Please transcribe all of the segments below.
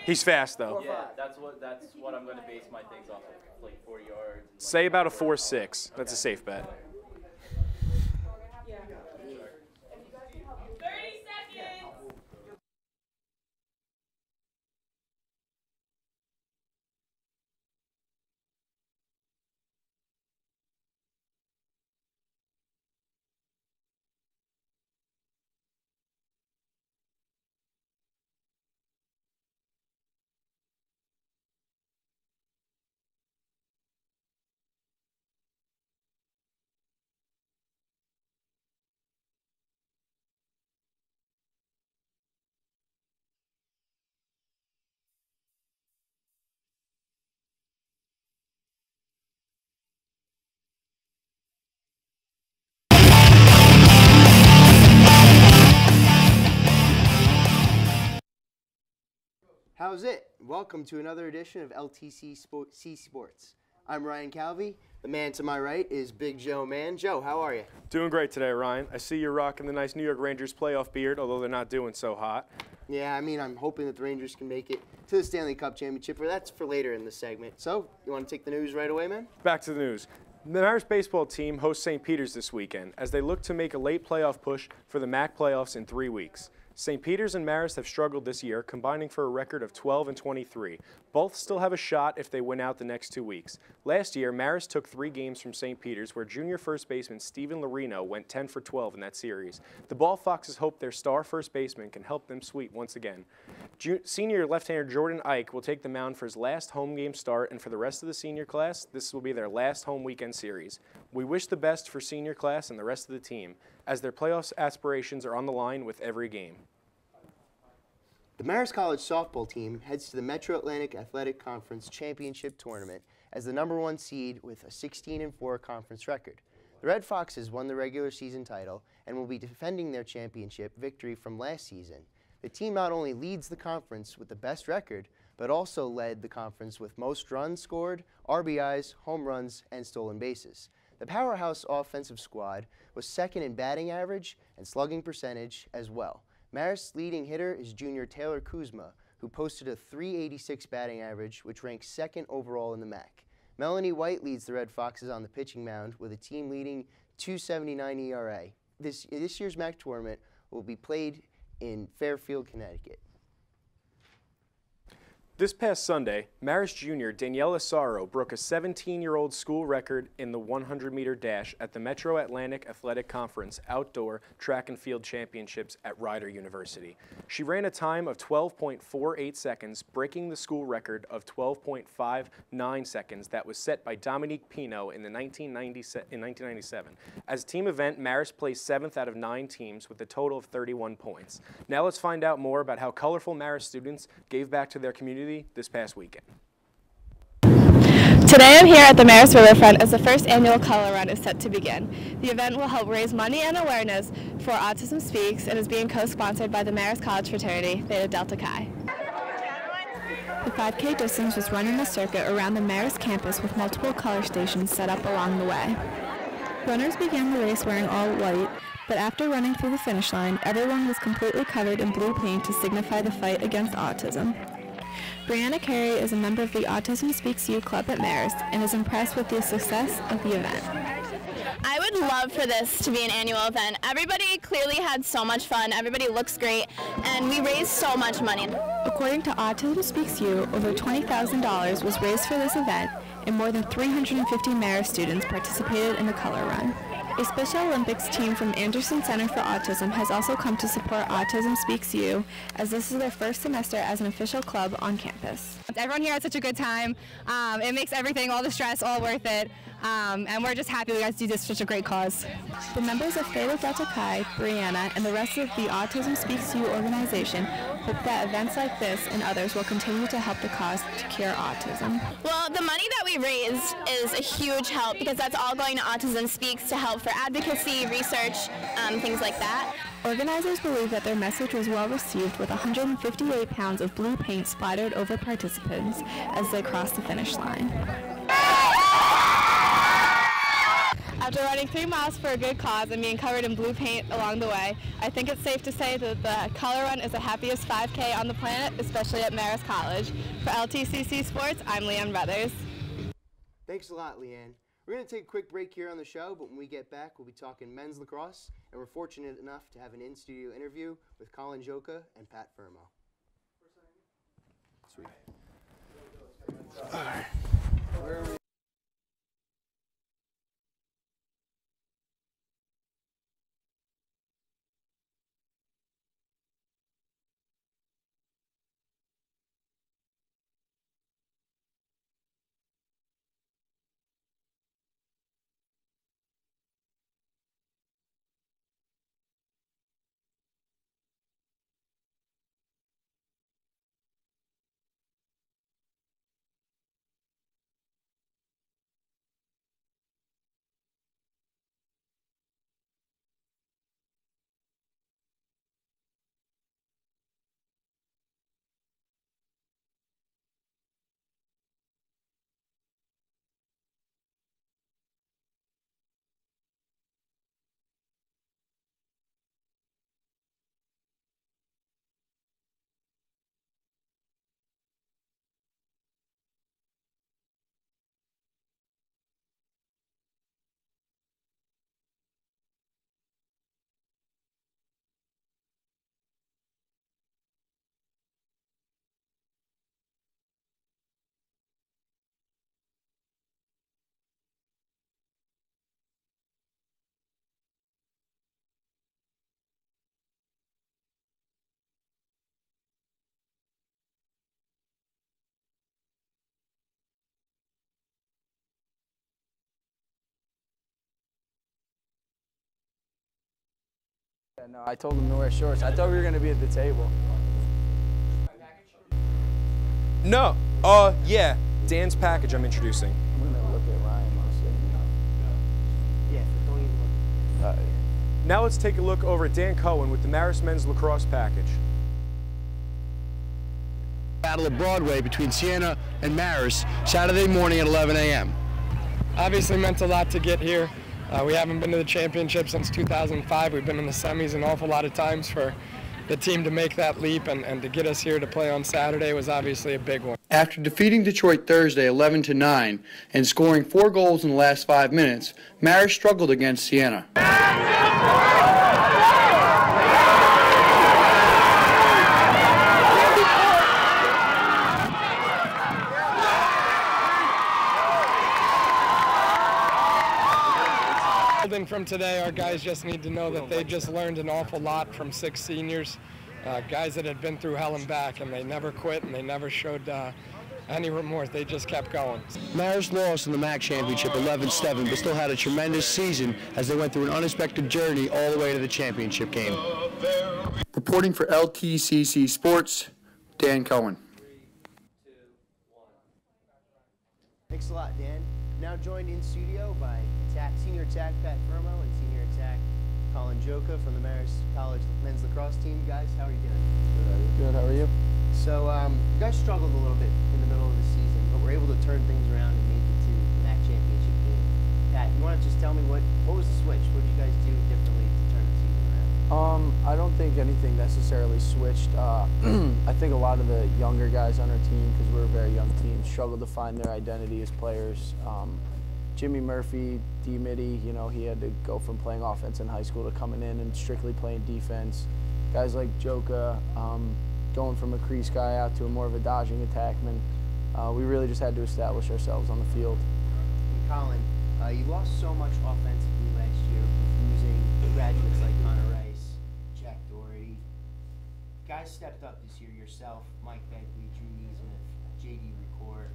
He's fast, though. Yeah, that's what I'm going to base my things off of, like 4 yards. Say about a 4.6. That's a safe bet. 30 seconds. How's it? Welcome to another edition of LTCC Sports. I'm Ryan Calvey. The man to my right is Big Joe Man. Joe, how are you? Doing great today, Ryan. I see you're rocking the nice New York Rangers playoff beard, although they're not doing so hot. Yeah, I mean, I'm hoping that the Rangers can make it to the Stanley Cup Championship, but that's for later in the segment. So, you want to take the news right away, man? Back to the news. The Marist baseball team hosts St. Peter's this weekend as they look to make a late playoff push for the MAC playoffs in 3 weeks. St. Peter's and Marist have struggled this year, combining for a record of 12-23. Both still have a shot if they win out the next 2 weeks. Last year, Marist took 3 games from St. Peter's, where junior first baseman Steven Larino went 10 for 12 in that series. The Ball Foxes hope their star first baseman can help them sweep once again. Senior left-hander Jordan Ike will take the mound for his last home game start, and for the rest of the senior class, this will be their last home weekend series. We wish the best for senior class and the rest of the team, as their playoffs aspirations are on the line with every game. The Marist College softball team heads to the Metro Atlantic Athletic Conference Championship Tournament as the #1 seed with a 16-4 conference record. The Red Foxes won the regular season title and will be defending their championship victory from last season. The team not only leads the conference with the best record, but also led the conference with most runs scored, RBIs, home runs, and stolen bases. The powerhouse offensive squad was second in batting average and slugging percentage as well. Marist's leading hitter is junior Taylor Kuzma, who posted a .386 batting average, which ranks second overall in the MAC. Melanie White leads the Red Foxes on the pitching mound with a team-leading .279 ERA. This year's MAC tournament will be played in Fairfield, Connecticut. This past Sunday, Marist junior Danielle Asaro broke a 17-year-old school record in the 100-meter dash at the Metro Atlantic Athletic Conference Outdoor Track and Field Championships at Rider University. She ran a time of 12.48 seconds, breaking the school record of 12.59 seconds that was set by Dominique Pino in 1997. As a team event, Marist placed 7th out of 9 teams with a total of 31 points. Now let's find out more about how colorful Marist students gave back to their community this past weekend. Today I'm here at the Marist Riverfront as the first annual Color Run is set to begin. The event will help raise money and awareness for Autism Speaks and is being co-sponsored by the Marist College fraternity, Theta Delta Chi. The 5K distance was run in a circuit around the Marist campus with multiple color stations set up along the way. Runners began the race wearing all white, but after running through the finish line, everyone was completely covered in blue paint to signify the fight against autism. Brianna Carey is a member of the Autism Speaks U Club at Marist and is impressed with the success of the event. I would love for this to be an annual event. Everybody clearly had so much fun, everybody looks great, and we raised so much money. According to Autism Speaks U, over $20,000 was raised for this event, and more than 350 Marist students participated in the Color Run. A Special Olympics team from Anderson Center for Autism has also come to support Autism Speaks U, as this is their first semester as an official club on campus. Everyone here had such a good time. It makes everything, all the stress, all worth it. And we're just happy we got to do this for such a great cause. The members of Theta Delta Chi, Brianna, and the rest of the Autism Speaks U organization hope that events like this and others will continue to help the cause to cure autism. Well, the money that we raised is a huge help because that's all going to Autism Speaks to help for advocacy, research, things like that. Organizers believe that their message was well received with 158 pounds of blue paint splattered over participants as they crossed the finish line. After running 3 miles for a good cause and being covered in blue paint along the way, I think it's safe to say that the color run is the happiest 5K on the planet, especially at Marist College. For LTCC Sports, I'm Leanne Brothers. Thanks a lot, Leanne. We're going to take a quick break here on the show, but when we get back, we'll be talking men's lacrosse, and we're fortunate enough to have an in-studio interview with Colin Joka and Pat Fermo. Sweet. All right. Where are we? Yeah, no, I told him to wear shorts. I thought we were going to be at the table. No. Yeah. Dan's package I'm introducing. I'm going to look at Ryan mostly. Yeah, don't even look. Now let's take a look over at Dan Cohen with the Marist men's lacrosse package. Battle of Broadway between Siena and Marist, Saturday morning at 11 a.m. Obviously meant a lot to get here. We haven't been to the championship since 2005. We've been in the semis an awful lot of times. For the team to make that leap and to get us here to play on Saturday was obviously a big one. After defeating Detroit Thursday 11-9 and scoring 4 goals in the last 5 minutes, Marist struggled against Siena. From today, our guys just need to know that they just learned an awful lot from 6 seniors, guys that had been through hell and back, and they never quit and they never showed any remorse. They just kept going. Marist lost in the MAC championship 11-7, but still had a tremendous season as they went through an unexpected journey all the way to the championship game. Reporting for LTCC Sports, Dan Cohen. Thanks a lot, Dan. Now joined in studio by senior attack Pat Fermo and senior attack Colin Joka from the Marist College men's lacrosse team. Guys, how are you doing? Good, how are you? So you guys struggled a little bit in the middle of the season, but were able to turn things around and make it to the MAC championship game. Pat, you want to just tell me what was the switch? What did you guys do differently to turn the season around? I don't think anything necessarily switched. I think a lot of the younger guys on our team, because we're a very young team, struggled to find their identity as players. Jimmy Murphy, D-Mitty, you know, he had to go from playing offense in high school to coming in and strictly playing defense. Guys like Joka, going from a crease guy out to a more of a dodging attackman. We really just had to establish ourselves on the field. And Colin, you lost so much offensively last year with losing graduates like Connor Rice, Jack Doherty. Guys stepped up this year yourself, Mike Begley, Drew Neesmith, J.D. Ricord.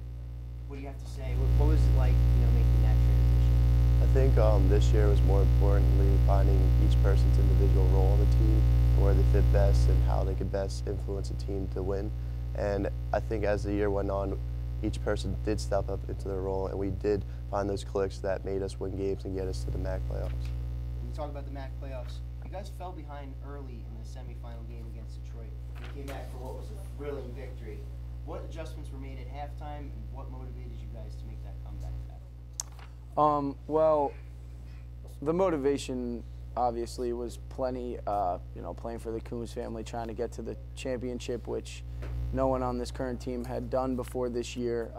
What do you have to say? What was it like, you know, making that transition? I think this year was more importantly finding each person's individual role on the team and where they fit best and how they could best influence a team to win. And I think as the year went on, each person did step up into their role, and we did find those clicks that made us win games and get us to the MAC playoffs. When you talk about the MAC playoffs, you guys fell behind early in the semifinal game against Detroit. You came back for what was a thrilling victory. What adjustments were made at halftime, and what motivated you guys to make that comeback? Well, The motivation obviously was plenty, you know, playing for the Coombs family, trying to get to the championship, which no one on this current team had done before this year.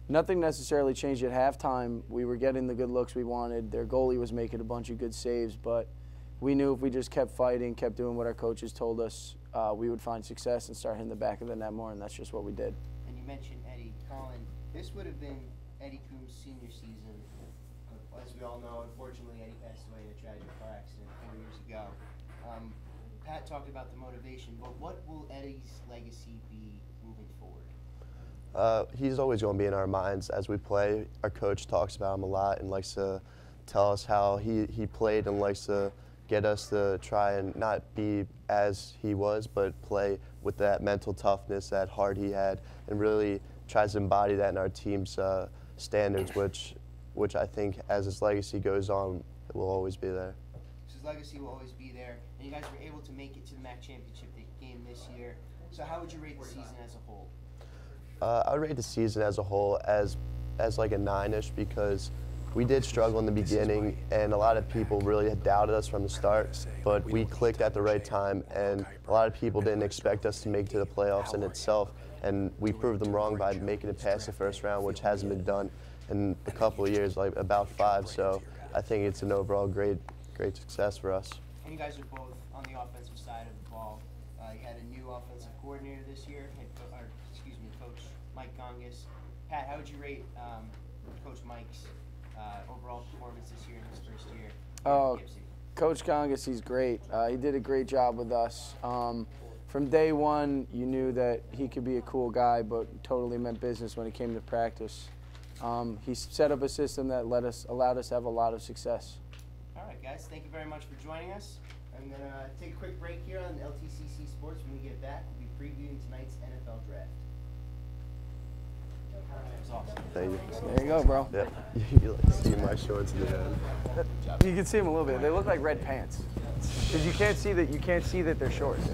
Nothing necessarily changed at halftime. We were getting the good looks we wanted. Their goalie was making a bunch of good saves, but we knew if we just kept fighting, kept doing what our coaches told us, we would find success and start hitting the back of the net more, and that's just what we did. And you mentioned Eddie. Colin, this would have been Eddie Coombs' senior season. As we all know, unfortunately, Eddie passed away in a tragic car accident 4 years ago. Pat talked about the motivation, but what will Eddie's legacy be moving forward? He's always going to be in our minds as we play. Our coach talks about him a lot and likes to tell us how he played and likes to get us to try and not be as he was, but play with that mental toughness, that heart he had, and really tries to embody that in our team's standards, which I think as his legacy goes on, it will always be there. His legacy will always be there, and you guys were able to make it to the MAC championship game this year. So how would you rate the season as a whole? I would rate the season as a whole as like a 9-ish, because we did struggle in the beginning, and a lot of people really had doubted us from the start, but we clicked at the right time, and a lot of people didn't expect us to make it to the playoffs in itself, and we proved them wrong by making it past the first round, which hasn't been done in a couple of years, like about 5. So I think it's an overall great success for us. And you guys are both on the offensive side of the ball. You had a new offensive coordinator this year, Coach Mike Gongas. Pat, how would you rate Coach Mike's overall performance this year in his first year? Oh, Coach Gongas, he's great. He did a great job with us. From day one, you knew that he could be a cool guy, but totally meant business when it came to practice. He set up a system that allowed us to have a lot of success. All right, guys, thank you very much for joining us. I'm going to take a quick break here on LTCC Sports. When we get back, we'll be previewing tonight's NFL draft. That was awesome. Thank you. There you go, bro. Yeah, you can see my shorts in the end. You can see them a little bit. They look like red pants. Because you can't see that they're shorts.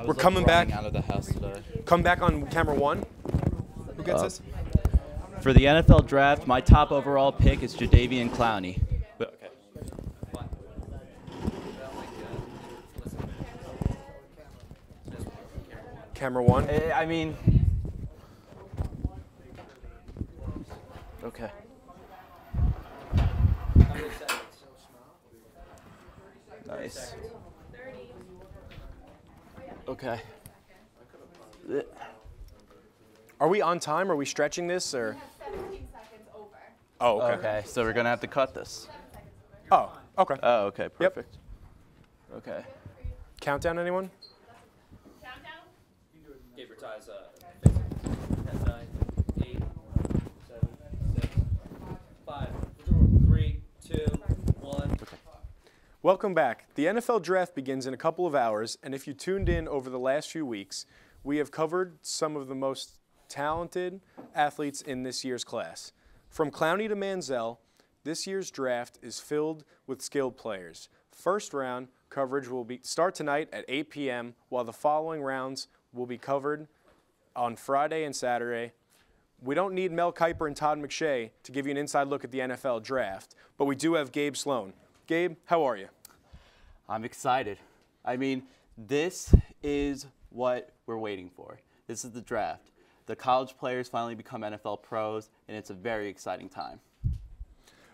We're coming back out of the house today. Come back on camera 1. Who gets this? For the NFL draft, my top overall pick is Jadeveon Clowney. Okay. Camera 1. I mean, okay. Nice. Okay. Are we on time? Are we stretching this, or? 17 seconds over. Oh, okay. Okay, so we're gonna have to cut this. Oh, okay. Oh, okay, perfect. Yep. Okay. Countdown, anyone? Countdown? Keep your ties up. 10, 9, 8, 7, 6, 5, 3, 2, 1. Welcome back. The NFL draft begins in a couple of hours, and if you tuned in over the last few weeks, we have covered some of the most talented athletes in this year's class. From Clowney to Manziel, this year's draft is filled with skilled players. First round coverage will start tonight at 8 p.m., while the following rounds will be covered on Friday and Saturday. We don't need Mel Kiper and Todd McShay to give you an inside look at the NFL draft, but we do have Gabe Sloan. Gabe, how are you? I'm excited. I mean, this is what we're waiting for. This is the draft. The college players finally become NFL pros, and it's a very exciting time.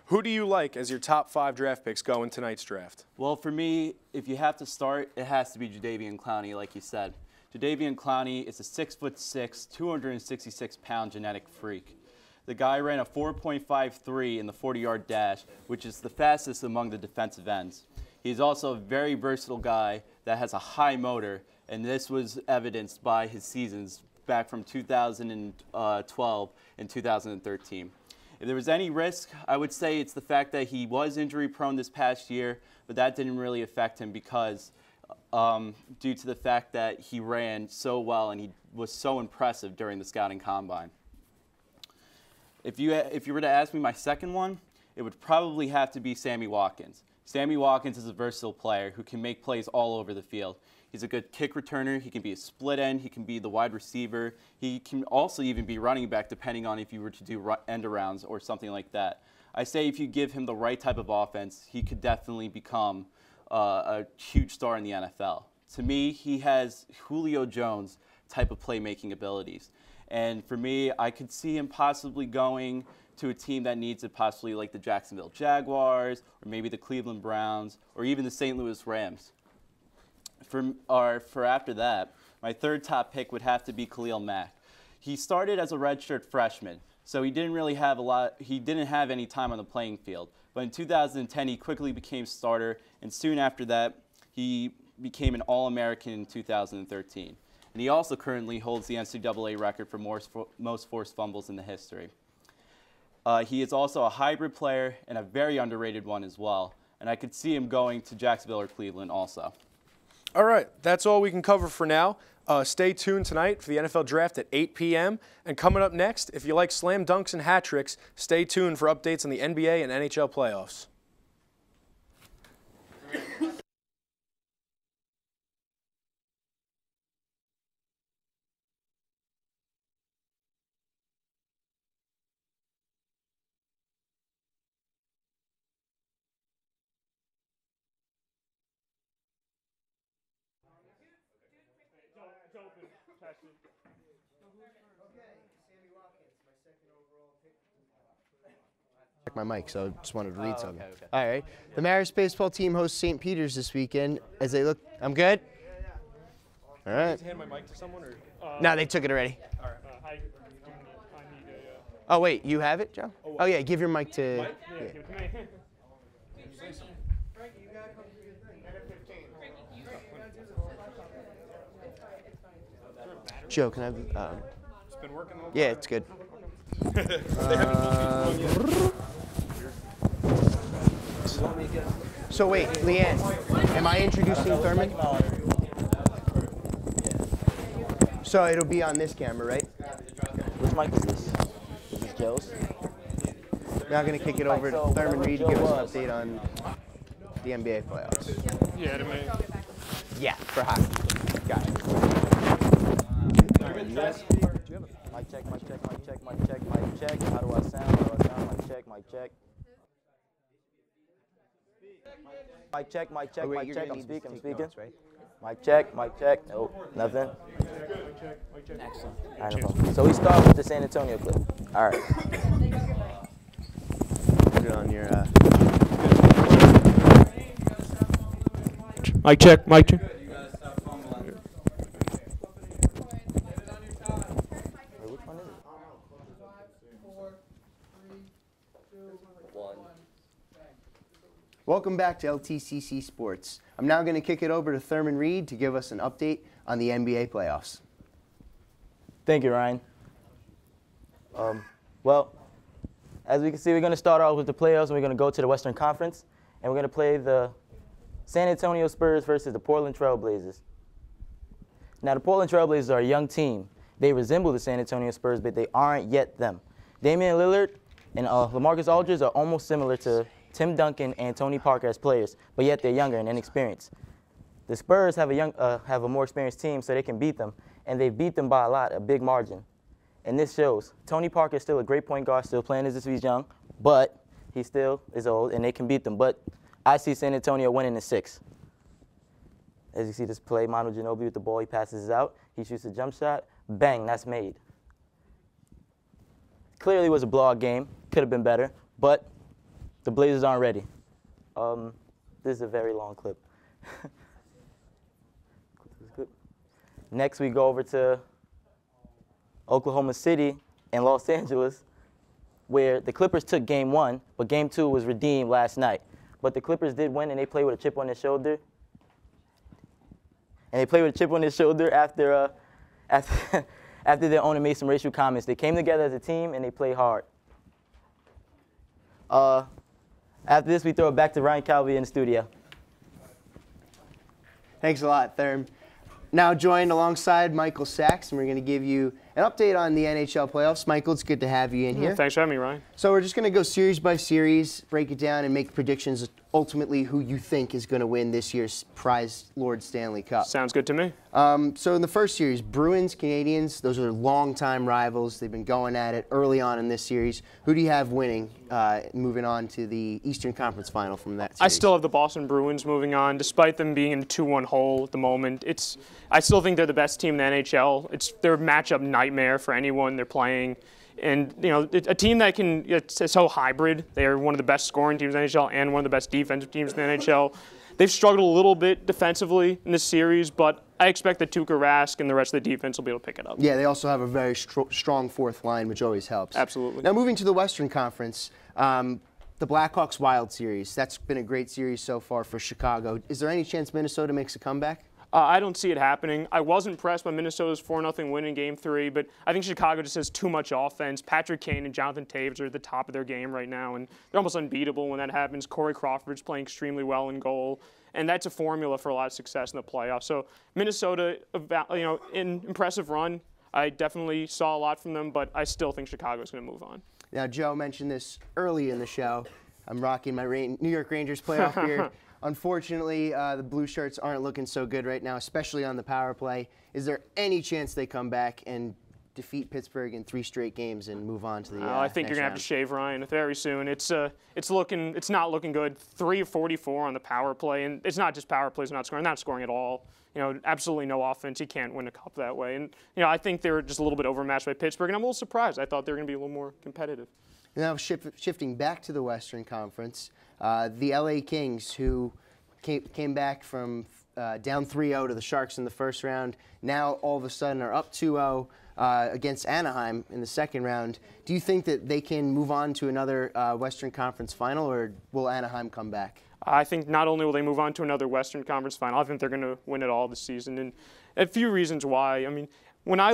Who do you like as your top 5 draft picks go in tonight's draft? Well, for me, if you have to start, it has to be Jadeveon Clowney, like you said. Jadeveon Clowney is a 6'6", 266-pound genetic freak. The guy ran a 4.53 in the 40-yard dash, which is the fastest among the defensive ends. He's also a very versatile guy that has a high motor, and this was evidenced by his seasons back from 2012 and 2013. If there was any risk, I would say it's the fact that he was injury prone this past year, but that didn't really affect him because due to the fact that he ran so well and he was so impressive during the scouting combine. If you were to ask me my second one, it would probably have to be Sammy Watkins. Sammy Watkins is a versatile player who can make plays all over the field. He's a good kick returner. He can be a split end. He can be the wide receiver. He can also even be running back depending on if you were to do end arounds or something like that. I say if you give him the right type of offense, he could definitely become a huge star in the NFL. To me, he has Julio Jones type of playmaking abilities. And for me, I could see him possibly going to a team that needs it, possibly like the Jacksonville Jaguars, or maybe the Cleveland Browns, or even the St. Louis Rams. For after that, my third top pick would have to be Khalil Mack. He started as a redshirt freshman, so he didn't really have he didn't have any time on the playing field. But in 2010, he quickly became starter, and soon after that, he became an All-American in 2013. And he also currently holds the NCAA record for most forced fumbles in the history. He is also a hybrid player and a very underrated one as well. And I could see him going to Jacksonville or Cleveland also. All right, that's all we can cover for now. Stay tuned tonight for the NFL Draft at 8 p.m. And coming up next, if you like slam dunks and hat tricks, stay tuned for updates on the NBA and NHL playoffs. Check my mic, so just wanted to read something. Okay. All right. The Marist baseball team hosts St. Peter's this weekend as they look. I'm good? All right. Hand my mic to someone? Or? No, they took it already. All right. Oh, wait. You have it, Joe? Oh, yeah. Give your mic to. Mike? Yeah. Give it to me. Joe, can I have. It's been working all yeah, it's good. So wait, Leanne, am I introducing Thurman? So it'll be on this camera, right? Which mic is this? Is this Joe's? Now I'm going to kick it over to Thurman Reed to give us an update on the NBA playoffs. Yeah, to me. Yeah, for hockey. Got it. Mic check, mic check, mic check, mic check, mic check. How do I sound? How do I sound? Mic check, mic check. Mic check, mic check, mic check. I'm speaking, I'm speaking. Right? Mic check, mic check. Nope, nothing. Excellent. All right, no problem. So we start with the San Antonio clip. All right. Put it on your. Mic check, mic check. Welcome back to LTCC Sports. I'm now going to kick it over to Thurman Reed to give us an update on the NBA playoffs. Thank you, Ryan. Well, as we can see, we're going to start off with the playoffs, and we're going to go to the Western Conference, and we're going to play the San Antonio Spurs versus the Portland Trail Blazers. Now, the Portland Trail Blazers are a young team. They resemble the San Antonio Spurs, but they aren't yet them. Damian Lillard and LaMarcus Aldridge are almost similar to Tim Duncan and Tony Parker as players, but yet they're younger and inexperienced. The Spurs have a more experienced team, so they can beat them, and they beat them by a lot, a big margin. And this shows. Tony Parker is still a great point guard, still playing as if he's young, but he still is old, and they can beat them. But I see San Antonio winning in 6. As you see this play, Manu Ginobili with the ball, he passes it out. He shoots a jump shot. Bang, that's made. Clearly was a blowout game. Could have been better, but the Blazers aren't ready. This is a very long clip. Next, we go over to Oklahoma City and Los Angeles, where the Clippers took Game 1, but Game 2 was redeemed last night. But the Clippers did win, and they played with a chip on their shoulder. And they played with a chip on their shoulder after their owner made some racial comments. They came together as a team, and they played hard. After this, we throw it back to Ryan Calvi in the studio. Thanks a lot, Therm. Now joined alongside Michael Sachs, and we're going to give you an update on the NHL playoffs. Michael, it's good to have you in here. Thanks for having me, Ryan. So we're just going to go series by series, break it down, and make predictions ultimately who you think is going to win this year's prize Lord Stanley Cup. Sounds good to me. So in the first series, Bruins, Canadiens, those are longtime rivals. They've been going at it early on in this series. Who do you have winning, moving on to the Eastern Conference Final from that series? I still have the Boston Bruins moving on, despite them being in a 2-1 hole at the moment. I still think they're the best team in the NHL. They're a matchup nightmare for anyone they're playing. And, you know, a team that it's so hybrid. They are one of the best scoring teams in the NHL and one of the best defensive teams in the NHL. They've struggled a little bit defensively in this series, but I expect that Tuukka Rask and the rest of the defense will be able to pick it up. Yeah, they also have a very strong fourth line, which always helps. Absolutely. Now moving to the Western Conference, the Blackhawks Wild series. That's been a great series so far for Chicago. Is there any chance Minnesota makes a comeback? I don't see it happening. I was impressed by Minnesota's 4-0 win in Game 3, but I think Chicago just has too much offense. Patrick Kane and Jonathan Taves are at the top of their game right now, and they're almost unbeatable when that happens. Corey Crawford's playing extremely well in goal, and that's a formula for a lot of success in the playoffs. So Minnesota, in impressive run. I definitely saw a lot from them, but I still think Chicago's going to move on. Now, Joe mentioned this early in the show. I'm rocking my New York Rangers playoff beard. Unfortunately, the Blue Shirts aren't looking so good right now, especially on the power play. Is there any chance they come back and defeat Pittsburgh in 3 straight games and move on to the I think you're going to have to shave Ryan very soon. It's not looking good. 3 of 44 on the power play, and it's not just power plays not scoring at all. You know, absolutely no offense. You can't win a cup that way. And, you know, I think they're just a little bit overmatched by Pittsburgh, and I'm a little surprised. I thought they were going to be a little more competitive. Now shifting back to the Western Conference, the LA Kings, who came back from down 3-0 to the Sharks in the first round, now all of a sudden are up 2-0 against Anaheim in the second round. Do you think that they can move on to another Western Conference final, or will Anaheim come back? I think not only will they move on to another Western Conference final, I think they're going to win it all this season. And a few reasons why. I mean, when I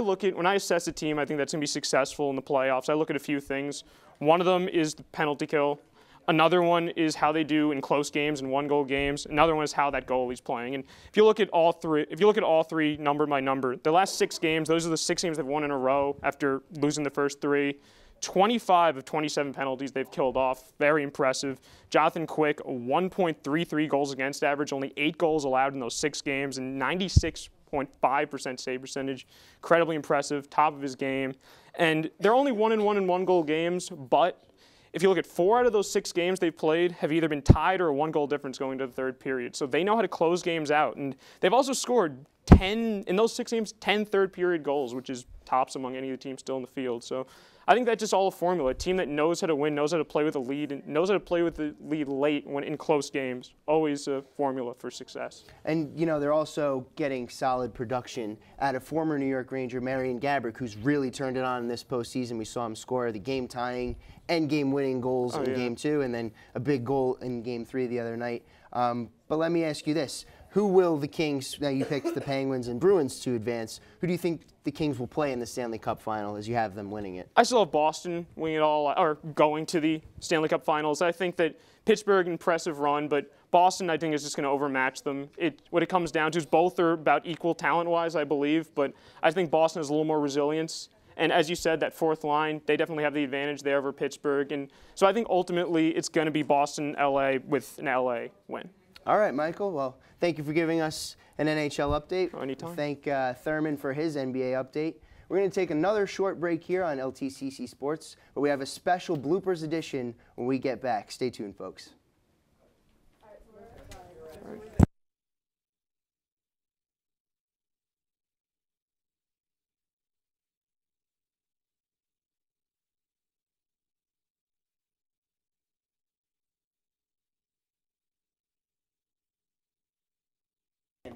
assess a team, I think that's going to be successful in the playoffs, I look at a few things. One of them is the penalty kill. Another one is how they do in close games and 1-goal games. Another one is how that goalie's playing. And if you look at all three number by number, the last 6 games, those are the 6 games they've won in a row after losing the first 3. 25 of 27 penalties they've killed off. Very impressive. Jonathan Quick, 1.33 goals against average, only 8 goals allowed in those 6 games, and 96.5% save percentage. Incredibly impressive, top of his game. And they're only 1-1 in 1-goal games, but if you look at 4 out of those 6 games they've played have either been tied or a 1-goal difference going to the third period. So they know how to close games out. And they've also scored 10, in those 6 games, 10 third-period goals, which is tops among any of the teams still in the field. So I think that's just all a formula. A team that knows how to win, knows how to play with a lead, and knows how to play with the lead late when in close games. Always a formula for success. And, you know, they're also getting solid production out of former New York Ranger Marian Gaborik, who's really turned it on in this postseason. We saw him score the game-tying and game-winning goals in Game 2, and then a big goal in Game 3 the other night. But let me ask you this. Who will the Kings, now you picked the Penguins and Bruins to advance, who do you think the Kings will play in the Stanley Cup final as you have them winning it? I still have Boston winning it all, or going to the Stanley Cup finals. I think that Pittsburgh, impressive run, but Boston, I think, is just going to overmatch them. What it comes down to is both are about equal talent-wise, I believe, but I think Boston has a little more resilience. And as you said, that fourth line, they definitely have the advantage there over Pittsburgh. And so I think ultimately it's going to be Boston, LA with an LA win. All right, Michael. Well, thank you for giving us an NHL update. Anytime. Thank Thurman for his NBA update. We're going to take another short break here on LTCC Sports, but we have a special bloopers edition when we get back. Stay tuned, folks.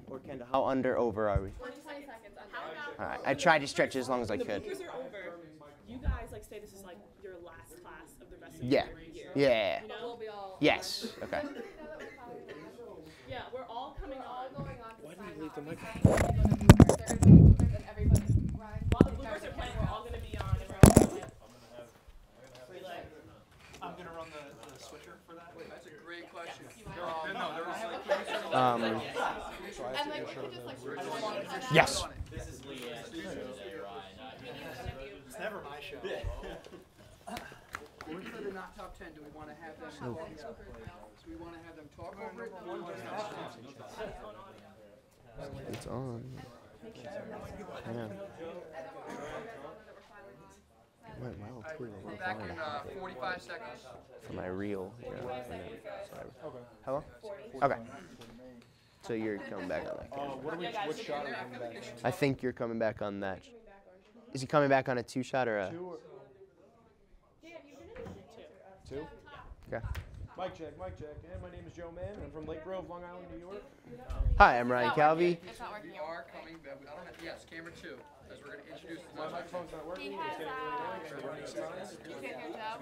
Or Kendall, how under, over are we? 20 seconds. All right, I tried to stretch it as long as I could. The bloopers are over. You guys like say this is like your last class of the rest of the Yeah. year. Yeah. You know? We'll be all. Yes. Okay. Yeah, we're all coming on. Why did you leave the mic? While the bloopers are playing, we're all going to be on. And we're all gonna I'm going to run the switcher for that. That's a great question. Yes. This is It's never my show. For the not top 10, do we want to have them talk? Do we want to have them talk over it? It's on. Yeah. Went well too. We're back in 45 seconds. For my reel. Yeah. Okay. How long? Okay. So you're coming back on that. What shot are we coming back? I think you're coming back on that. Is he coming back on a 2-shot or a? 2? Okay. Mic check. And my name is Joe Mann. I'm from Lake Grove, Long Island, New York. Hi, I'm Ryan Calvi. It's not working. We are coming back. I don't have, yes, camera 2. As we're going to introduce the My microphone's not working.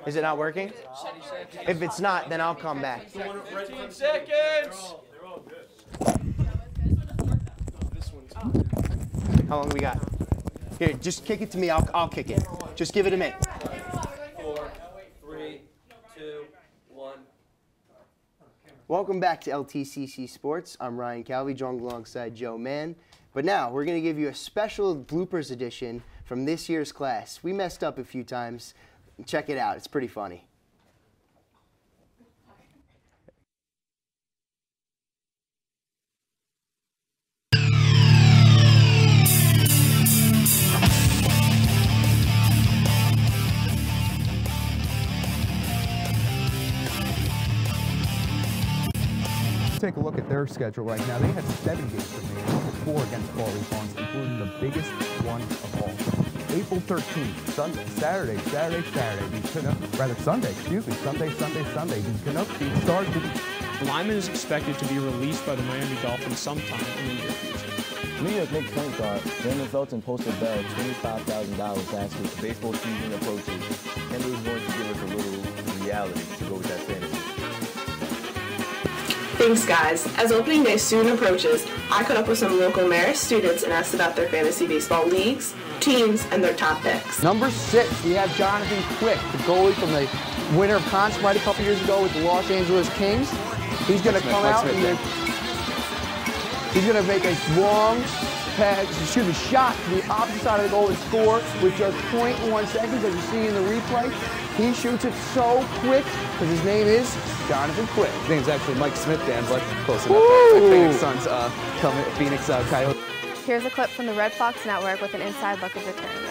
Is it not working? If it's not, then I'll come back. 15 seconds! How long we got? Here, just kick it to me. I'll kick it. Just give it to me. 4, 3, 2, 1. Welcome back to LTCC Sports. I'm Ryan Calvi, joined alongside Joe Mann. But now we're going to give you a special bloopers edition from this year's class. We messed up a few times. Check it out. It's pretty funny. Take a look at their schedule right now. They had 7 games remaining, 4 against Pauly Farms, including the biggest one of all. April 13th, Sunday, Saturday, Sunday, the Canucks beat Stars. Lyman is expected to be released by the Miami Dolphins sometime in the near future. New York Knicks point guard Brandon Felton posted Bell $25,000 last week. Baseball season approaches. Kendall's going to give us a little reality to go with that fantasy. Thanks, guys. As opening day soon approaches, I caught up with some local Marist students and asked about their fantasy baseball leagues, teams, and their top picks. Number 6, we have Jonathan Quick, the goalie from the winner of Conn Smythe a couple years ago with the Los Angeles Kings. He's going to come out and he's going to make a long shot to the opposite side of the goal and score with just 0.1 seconds, as you see in the replay. He shoots it so quick because his name is Jonathan Quick. His name's actually Mike Smith, Dan, but close enough. Phoenix Suns Phoenix Coyotes. Here's a clip from the Red Fox Network with an inside look of the tournament.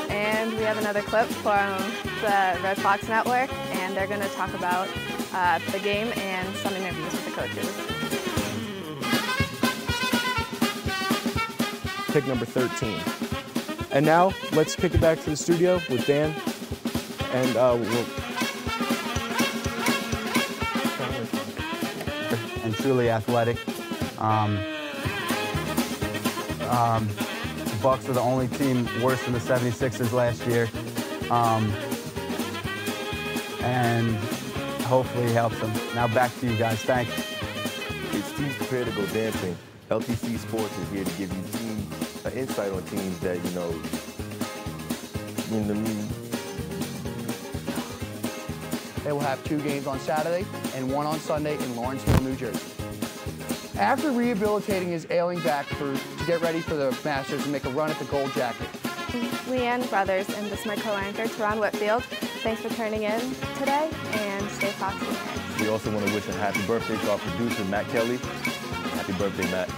And we have another clip from the Red Fox Network, and they're going to talk about the game and some interviews with the coaches. Pick number 13. And now, let's kick it back to the studio with Dan, and and truly athletic. The Bucks were the only team worse than the 76ers last year, and hopefully it helps them. Now back to you guys. Thanks. It's Teams Prepare to Go Dancing. LTC Sports is here to give you insight on teams that, you know, They will have 2 games on Saturday and 1 on Sunday in Lawrenceville, New Jersey. After rehabilitating his ailing back to get ready for the Masters and make a run at the gold jacket. Leanne Brothers, and this is my co-anchor, Teron Whitfield. Thanks for turning in today, and stay foxy. We also want to wish a happy birthday to our producer, Matt Kelly. Happy birthday, Matt.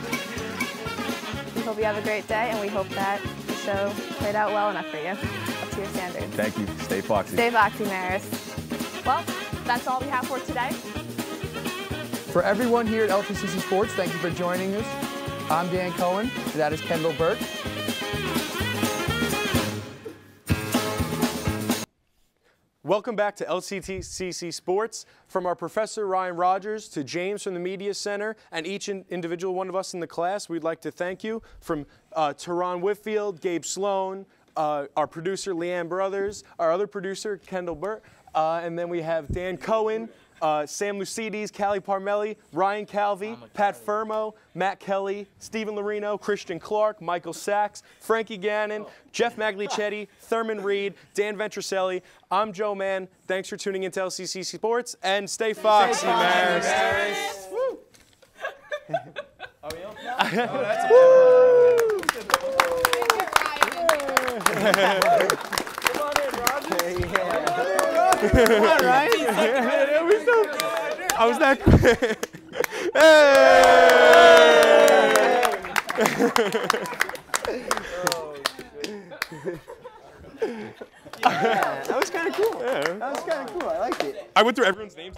We hope you have a great day, and we hope that the show played out well enough for you, up to your standards. Thank you. Stay foxy. Stay foxy, Marist. Well, that's all we have for today. For everyone here at LTCC Sports, thank you for joining us. I'm Dan Cohen, and that is Kendall Burke. Welcome back to LTCC Sports. From our Professor Ryan Rogers to James from the Media Center and each individual one of us in the class, we'd like to thank you. From Teron Whitfield, Gabe Sloan, our producer Leanne Brothers, our other producer Kendall Burt, and then we have Dan Cohen, Sam Lucides, Callie Parmelli, Ryan Calvi, Pat Fermo, Matt Kelly, Stephen Lorino, Christian Clark, Michael Sachs, Frankie Gannon, Jeff Maglicetti, Thurman Reed, Dan Ventricelli. I'm Joe Mann. Thanks for tuning into LCC Sports, and stay foxy, Marist. Woo! Are we off Come on in, Roger. Come on, Ryan. I was that quick. Yeah, that was kind of cool. That was kind of cool. I liked it. I went through everyone's names.